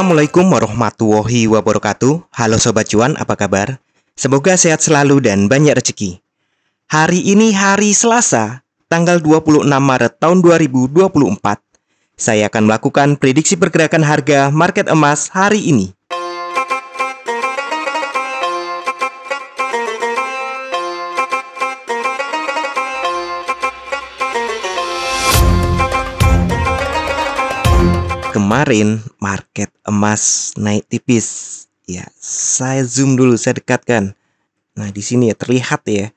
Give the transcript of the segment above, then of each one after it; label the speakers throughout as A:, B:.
A: Assalamualaikum warahmatullahi wabarakatuh. Halo Sobat Cuan, apa kabar? Semoga sehat selalu dan banyak rezeki. Hari ini hari Selasa, tanggal 26 Maret tahun 2024. Saya akan melakukan prediksi pergerakan harga market emas hari ini. Kemarin market emas naik tipis. Ya, saya zoom dulu, saya dekatkan. Nah, di sini ya terlihat ya.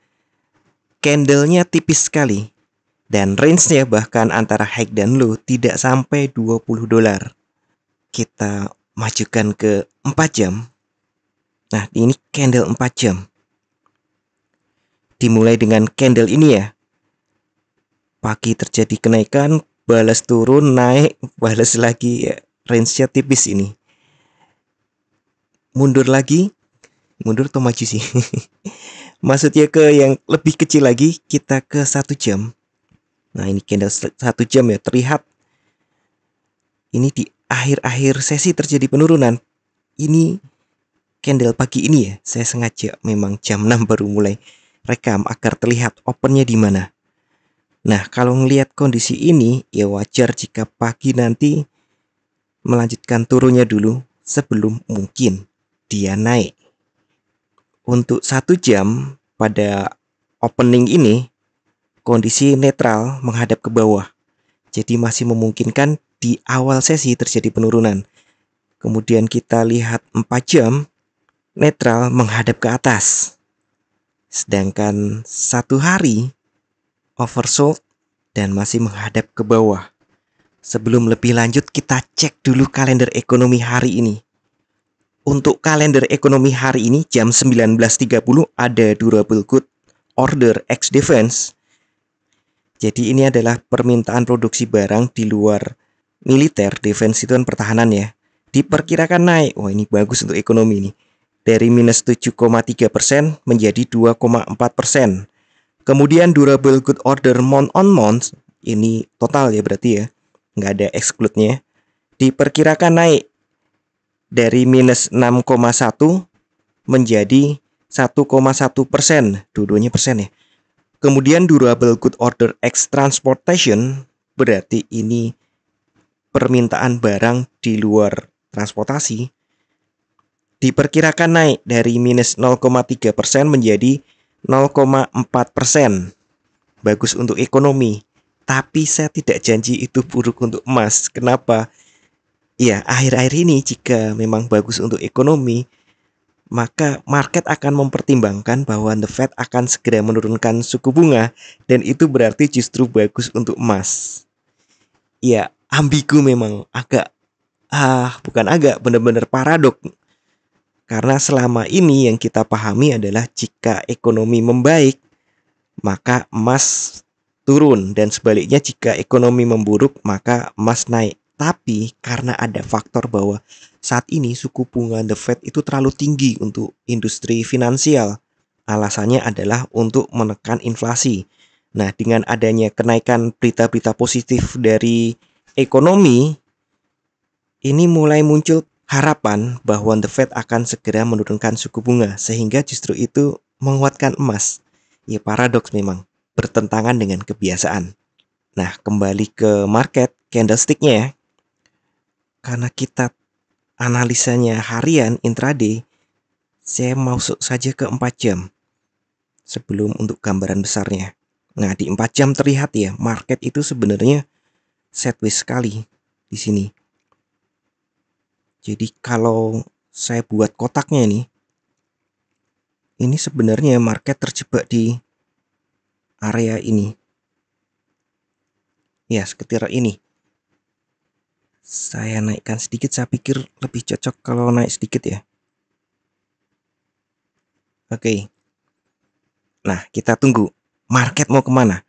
A: Candlenya tipis sekali. Dan range-nya bahkan antara high dan low tidak sampai 20 dolar. Kita majukan ke 4 jam. Nah, ini candle 4 jam. Dimulai dengan candle ini ya. Pagi terjadi kenaikan, balas turun, naik, balas lagi ya. Range-nya tipis ini. Mundur lagi. Mundur atau maju sih? Maksudnya ke yang lebih kecil lagi, kita ke 1 jam. Nah, ini candle 1 jam ya, terlihat. Ini di akhir-akhir sesi terjadi penurunan. Ini candle pagi ini ya, saya sengaja memang jam 6 baru mulai rekam agar terlihat opennya di mana. Nah, kalau ngelihat kondisi ini, ya wajar jika pagi nanti melanjutkan turunnya dulu sebelum mungkin dia naik. Untuk 1 jam pada opening ini, kondisi netral menghadap ke bawah. Jadi masih memungkinkan di awal sesi terjadi penurunan. Kemudian kita lihat 4 jam, netral menghadap ke atas. Sedangkan 1 hari oversold dan masih menghadap ke bawah. Sebelum lebih lanjut, kita cek dulu kalender ekonomi hari ini. Untuk kalender ekonomi hari ini jam 19.30 ada durable good order ex defense. Jadi ini adalah permintaan produksi barang di luar militer. Defense itu kan pertahanan ya. Diperkirakan naik. Wah, ini bagus untuk ekonomi nih. Dari minus 7,3% menjadi 2,4%. Kemudian durable good order month on month, ini total ya berarti ya, nggak ada exclude-nya, diperkirakan naik dari minus 6,1 menjadi 1,1%, dua-duanya persen ya. Kemudian durable good order ex transportation, berarti ini permintaan barang di luar transportasi, diperkirakan naik dari minus 0,3% menjadi 0,4%. Bagus untuk ekonomi. Tapi saya tidak janji itu buruk untuk emas. Kenapa? Ya, akhir-akhir ini jika memang bagus untuk ekonomi, maka market akan mempertimbangkan bahwa The Fed akan segera menurunkan suku bunga, dan itu berarti justru bagus untuk emas. Ya, ambigu memang, benar-benar paradok. Karena selama ini yang kita pahami adalah jika ekonomi membaik, maka emas turun, dan sebaliknya jika ekonomi memburuk, maka emas naik. Tapi karena ada faktor bahwa saat ini suku bunga The Fed itu terlalu tinggi untuk industri finansial. Alasannya adalah untuk menekan inflasi. Nah, dengan adanya kenaikan berita-berita positif dari ekonomi, ini mulai muncul harapan bahwa The Fed akan segera menurunkan suku bunga, sehingga justru itu menguatkan emas. Ya, paradoks memang, bertentangan dengan kebiasaan. Nah, kembali ke market candlestick-nya ya. Karena kita analisanya harian intraday, saya masuk saja ke 4 jam sebelum untuk gambaran besarnya. Nah, di 4 jam terlihat ya, market itu sebenarnya sideways sekali di sini. Jadi kalau saya buat kotaknya ini sebenarnya market terjebak di area ini. Ya, sekitar ini. Saya naikkan sedikit, saya pikir lebih cocok kalau naik sedikit ya. Oke. Nah, kita tunggu. Market mau kemana?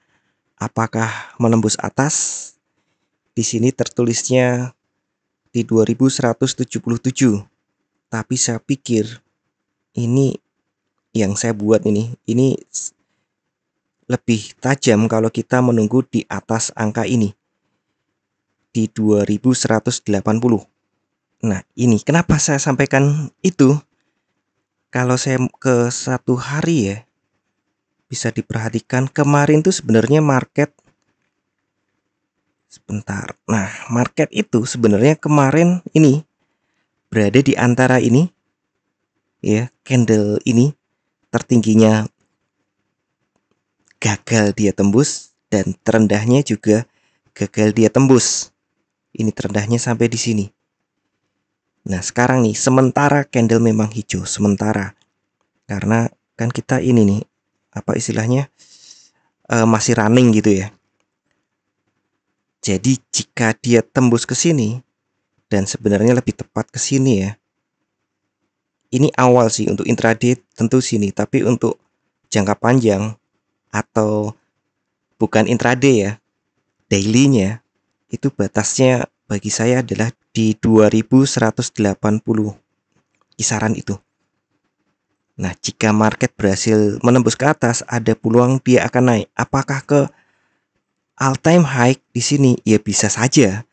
A: Apakah menembus atas? Di sini tertulisnya di 2177. Tapi saya pikir ini yang saya buat ini lebih tajam kalau kita menunggu di atas angka ini di 2180. Nah, ini kenapa saya sampaikan itu? Kalau saya ke 1 hari ya, bisa diperhatikan kemarin tuh sebenarnya market sebentar. Nah, market itu sebenarnya kemarin ini berada di antara ini ya, candle ini tertingginya gagal dia tembus dan terendahnya juga gagal dia tembus. Ini terendahnya sampai di sini. Nah, sekarang nih sementara candle memang hijau sementara. Karena kan kita ini nih apa istilahnya masih running gitu ya. Jadi jika dia tembus ke sini dan sebenarnya lebih tepat ke sini ya. Ini awal sih untuk intraday tentu sini, tapi untuk jangka panjang atau bukan intraday ya, dailynya itu batasnya bagi saya adalah di 2180 kisaran itu. Nah, jika market berhasil menembus ke atas, ada peluang dia akan naik. Apakah ke all time high di sini? Ya bisa saja,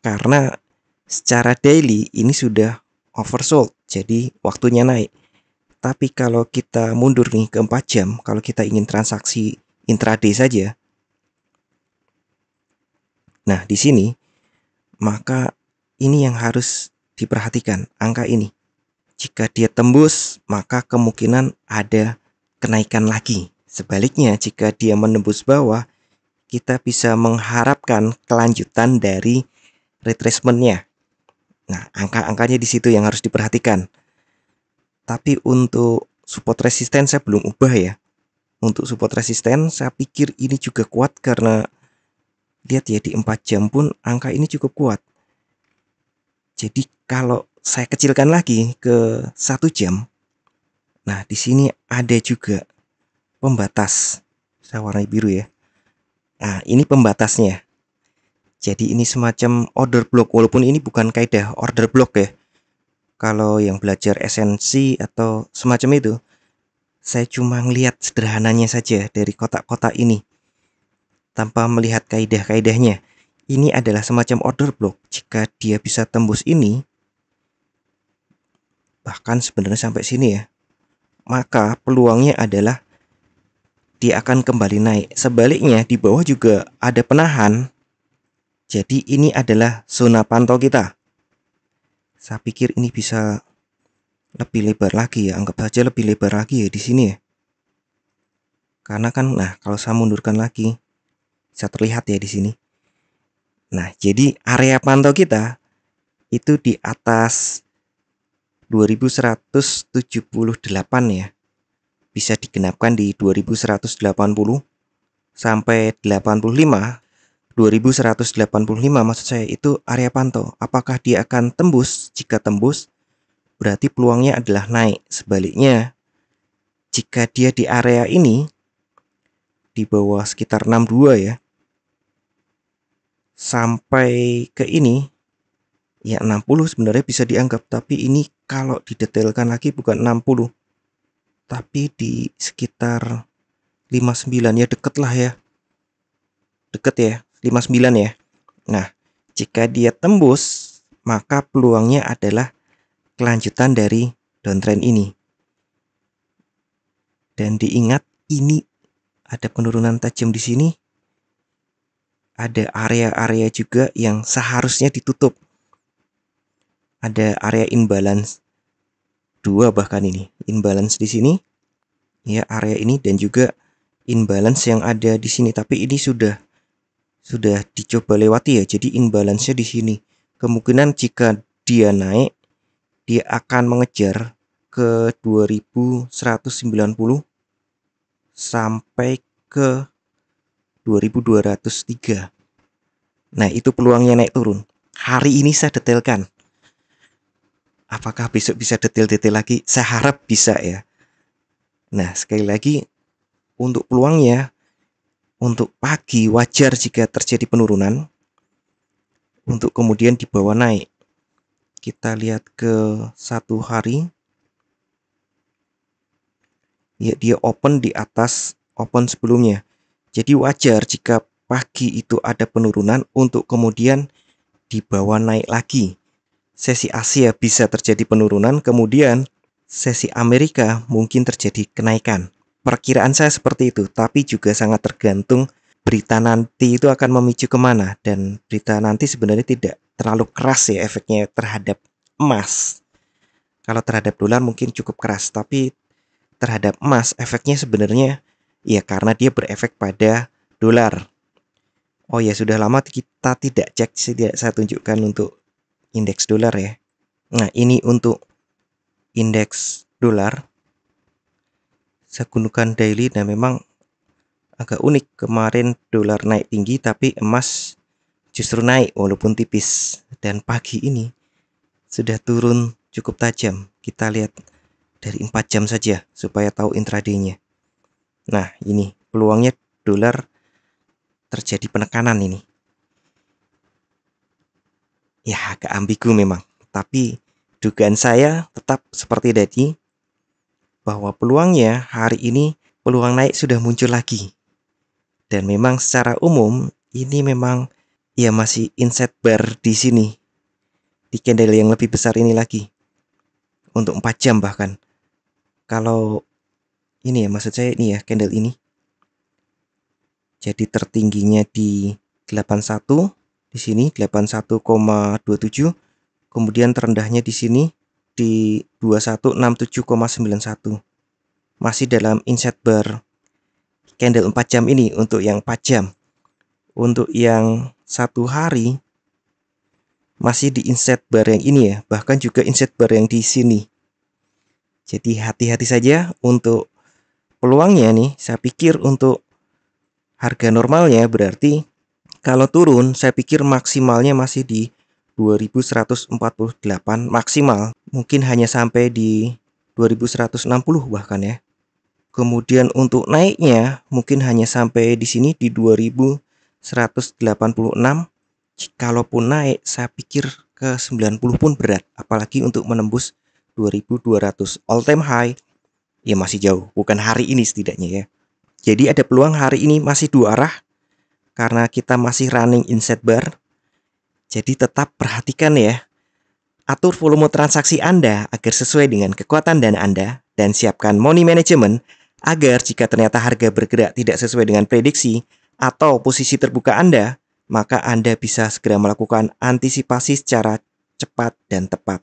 A: karena secara daily ini sudah oversold, jadi waktunya naik. Tapi kalau kita mundur nih ke 4 jam, kalau kita ingin transaksi intraday saja, nah di sini maka ini yang harus diperhatikan, angka ini. Jika dia tembus, maka kemungkinan ada kenaikan lagi. Sebaliknya, jika dia menembus bawah, kita bisa mengharapkan kelanjutan dari retracement-nya. Nah, angka-angkanya di situ yang harus diperhatikan. Tapi untuk support resisten saya belum ubah ya. Untuk support resisten saya pikir ini juga kuat karena lihat ya di 4 jam pun angka ini cukup kuat. Jadi kalau saya kecilkan lagi ke 1 jam, nah di sini ada juga pembatas. Saya warnai biru ya. Nah, ini pembatasnya. Jadi ini semacam order block, walaupun ini bukan kaidah order block ya. Kalau yang belajar esensi atau semacam itu, saya cuma ngelihat sederhananya saja dari kotak-kotak ini tanpa melihat kaidah-kaidahnya. Ini adalah semacam order block. Jika dia bisa tembus ini, bahkan sebenarnya sampai sini ya, maka peluangnya adalah dia akan kembali naik. Sebaliknya di bawah juga ada penahan. Jadi ini adalah zona pantau kita. Saya pikir ini bisa lebih lebar lagi ya, anggap saja lebih lebar lagi ya di sini ya. Karena kan, nah kalau saya mundurkan lagi, bisa terlihat ya di sini. Nah, jadi area pantau kita itu di atas 2178 ya. Bisa digenapkan di 2180 sampai 85. 2185 maksud saya itu area pantau. Apakah dia akan tembus? Jika tembus, berarti peluangnya adalah naik. Sebaliknya, jika dia di area ini di bawah sekitar 62 ya, sampai ke ini ya 60 sebenarnya bisa dianggap, tapi ini kalau didetailkan lagi bukan 60, tapi di sekitar 59 ya, deket lah ya. Deket ya, 59 ya. Nah, jika dia tembus, maka peluangnya adalah kelanjutan dari downtrend ini. Dan diingat ini ada penurunan tajam di sini. Ada area-area juga yang seharusnya ditutup. Ada area imbalance 2 bahkan ini. Imbalance di sini. Ya, area ini dan juga imbalance yang ada di sini, tapi ini sudah dicoba lewati ya. Jadi imbalance-nya di sini. Kemungkinan jika dia naik, dia akan mengejar ke 2190 sampai ke 2203. Nah, itu peluangnya naik turun. Hari ini saya detailkan. Apakah besok bisa detail-detail lagi? Saya harap bisa ya. Nah, sekali lagi untuk peluangnya, untuk pagi wajar jika terjadi penurunan, untuk kemudian dibawa naik. Kita lihat ke 1 hari. Ya, dia open di atas open sebelumnya. Jadi wajar jika pagi itu ada penurunan untuk kemudian dibawa naik lagi. sesi Asia bisa terjadi penurunan, kemudian sesi Amerika mungkin terjadi kenaikan. Perkiraan saya seperti itu, tapi juga sangat tergantung berita nanti itu akan memicu kemana. Dan berita nanti sebenarnya tidak terlalu keras ya efeknya terhadap emas. Kalau terhadap dolar mungkin cukup keras, tapi terhadap emas efeknya sebenarnya ya karena dia berefek pada dolar. Oh ya, sudah lama kita tidak cek, saya tunjukkan untuk indeks dolar ya. Nah, ini untuk indeks dolar. Saya gunakan daily dan memang agak unik. Kemarin dolar naik tinggi tapi emas justru naik walaupun tipis. Dan pagi ini sudah turun cukup tajam. Kita lihat dari 4 jam saja supaya tahu intraday-nya. Nah, ini peluangnya dolar terjadi penekanan ini. Ya, agak ambigu memang. Tapi dugaan saya tetap seperti tadi, bahwa peluangnya hari ini peluang naik sudah muncul lagi. Dan memang secara umum ini memang ya masih inside bar di sini. Di candle yang lebih besar ini lagi. Untuk 4 jam bahkan. Kalau ini ya, maksud saya ini ya, candle ini. Jadi tertingginya di 81, di sini 81,27. Kemudian terendahnya di sini di 2167,91. Masih dalam inside bar candle 4 jam ini untuk yang 4 jam. Untuk yang 1 hari masih di inside bar yang ini ya, bahkan juga inside bar yang di sini. Jadi hati-hati saja untuk peluangnya nih. Saya pikir untuk harga normalnya berarti kalau turun saya pikir maksimalnya masih di 2148 maksimal. Mungkin hanya sampai di 2160 bahkan ya. Kemudian untuk naiknya mungkin hanya sampai di sini di 2186. Kalaupun naik saya pikir ke 90 pun berat, apalagi untuk menembus 2200 all time high. Ya masih jauh, bukan hari ini setidaknya ya. Jadi ada peluang hari ini masih dua arah karena kita masih running inside bar. Jadi tetap perhatikan ya. Atur volume transaksi Anda agar sesuai dengan kekuatan dana Anda dan siapkan money management agar jika ternyata harga bergerak tidak sesuai dengan prediksi atau posisi terbuka Anda, maka Anda bisa segera melakukan antisipasi secara cepat dan tepat.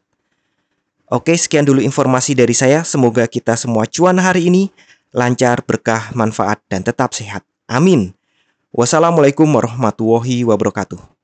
A: Oke, sekian dulu informasi dari saya. Semoga kita semua cuan hari ini, lancar, berkah, manfaat, dan tetap sehat. Amin. Wassalamualaikum warahmatullahi wabarakatuh.